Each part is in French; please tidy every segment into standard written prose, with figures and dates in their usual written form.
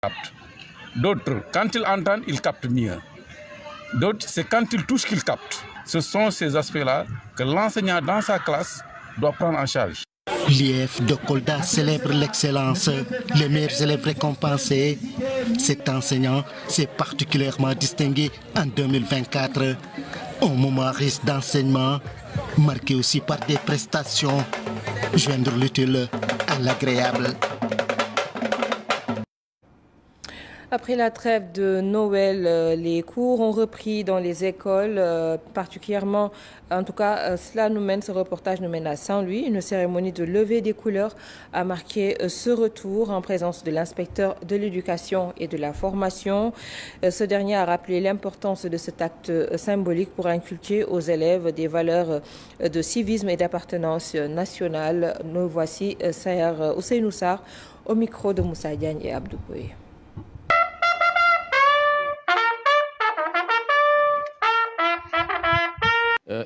captent. D'autres, quand ils entendent, ils captent mieux. D'autres, c'est quand ils touchent qu'ils captent. Ce sont ces aspects-là que l'enseignant dans sa classe doit prendre en charge. L'IEF de Kolda célèbre l'excellence, les meilleurs élèves récompensés. Cet enseignant s'est particulièrement distingué en 2024. Un moment riche d'enseignement, marqué aussi par des prestations, joindre l'utile à l'agréable. Après la trêve de Noël, les cours ont repris dans les écoles, particulièrement, en tout cas, ce reportage nous mène à Saint-Louis. Une cérémonie de levée des couleurs a marqué ce retour en présence de l'inspecteur de l'éducation et de la formation. Ce dernier a rappelé l'importance de cet acte symbolique pour inculquer aux élèves des valeurs de civisme et d'appartenance nationale. Nous voici Saher Ousseynou Sarr au micro de Moussa Diagne et Abdou Pouye.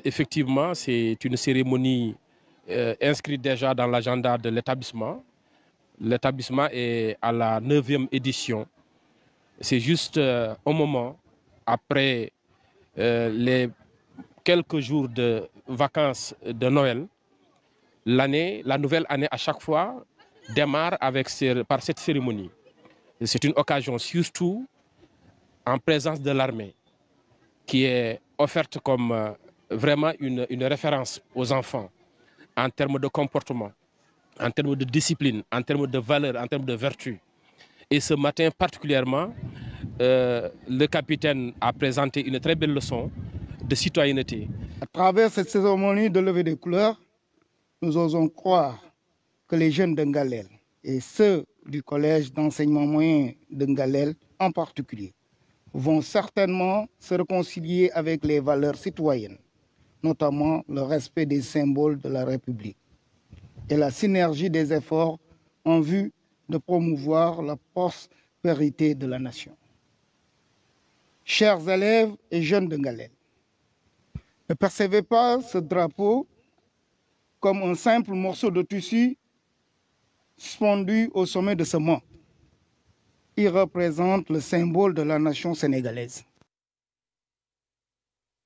Effectivement, c'est une cérémonie inscrite déjà dans l'agenda de l'établissement. L'établissement est à la 9e édition. C'est juste un moment après les quelques jours de vacances de Noël. La nouvelle année à chaque fois démarre par cette cérémonie. C'est une occasion surtout en présence de l'armée qui est offerte comme vraiment une référence aux enfants en termes de comportement, en termes de discipline, en termes de valeur, en termes de vertu. Et ce matin particulièrement, le capitaine a présenté une très belle leçon de citoyenneté. À travers cette cérémonie de levée des couleurs, nous osons croire que les jeunes de Ngalel et ceux du collège d'enseignement moyen de Ngalel en particulier vont certainement se réconcilier avec les valeurs citoyennes, notamment le respect des symboles de la République et la synergie des efforts en vue de promouvoir la prospérité de la nation. Chers élèves et jeunes de Ngalel, ne percevez pas ce drapeau comme un simple morceau de tissu suspendu au sommet de ce mont. Il représente le symbole de la nation sénégalaise.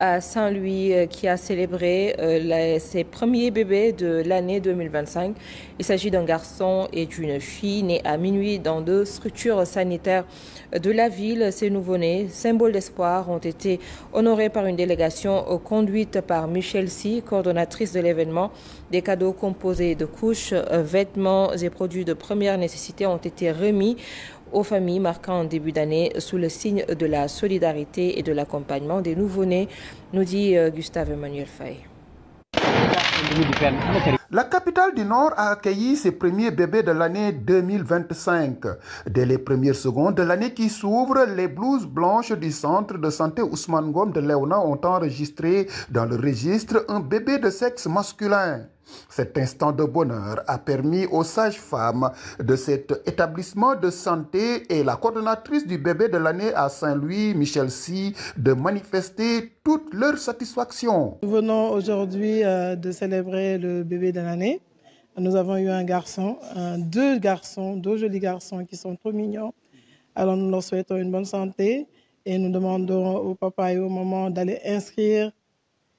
À Saint-Louis qui a célébré ses premiers bébés de l'année 2025. Il s'agit d'un garçon et d'une fille nés à minuit dans 2 structures sanitaires de la ville. Ces nouveau-nés, symboles d'espoir, ont été honorés par une délégation conduite par Michel Sy, coordonnatrice de l'événement. Des cadeaux composés de couches, vêtements et produits de première nécessité ont été remis aux familles, marquant un début d'année sous le signe de la solidarité et de l'accompagnement des nouveau-nés, nous dit Gustave Emmanuel Faye. La capitale du Nord a accueilli ses premiers bébés de l'année 2025. Dès les premières secondes de l'année qui s'ouvre, les blouses blanches du centre de santé Ousmane Ngom de Léona ont enregistré dans le registre un bébé de sexe masculin. Cet instant de bonheur a permis aux sages-femmes de cet établissement de santé et la coordonnatrice du bébé de l'année à Saint-Louis, Michel Sy, de manifester toute leur satisfaction. Nous venons aujourd'hui de célébrer le bébé de l'année. Nous avons eu un garçon, deux jolis garçons qui sont trop mignons. Alors nous leur souhaitons une bonne santé et nous demandons au papa et aux mamans d'aller inscrire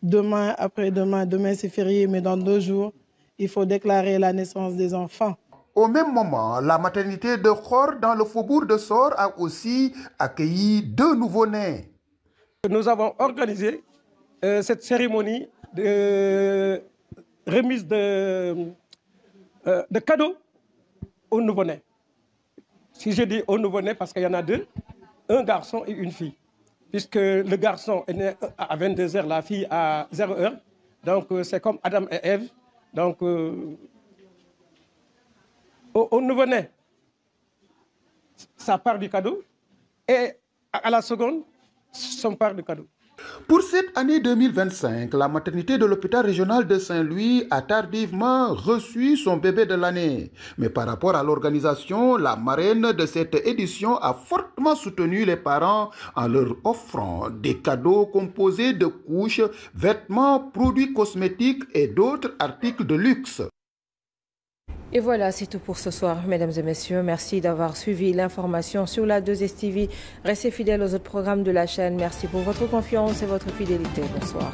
demain, après-demain, demain c'est férié, mais dans 2 jours, il faut déclarer la naissance des enfants. Au même moment, la maternité de Khor dans le faubourg de Sor a aussi accueilli 2 nouveau-nés. Nous avons organisé cette cérémonie de remise de cadeaux aux nouveau-nés. Si je dis aux nouveau-nés, parce qu'il y en a 2, un garçon et une fille. Puisque le garçon est né à 22h, la fille à 0h. Donc c'est comme Adam et Ève. Donc au nouveau-né, ça part du cadeau. Et à la seconde, son part du cadeau. Pour cette année 2025, la maternité de l'hôpital régional de Saint-Louis a tardivement reçu son bébé de l'année. Mais par rapport à l'organisation, la marraine de cette édition a fortement soutenu les parents en leur offrant des cadeaux composés de couches, vêtements, produits cosmétiques et d'autres articles de luxe. Et voilà, c'est tout pour ce soir, mesdames et messieurs. Merci d'avoir suivi l'information sur la 2STV. Restez fidèles aux autres programmes de la chaîne. Merci pour votre confiance et votre fidélité. Bonsoir.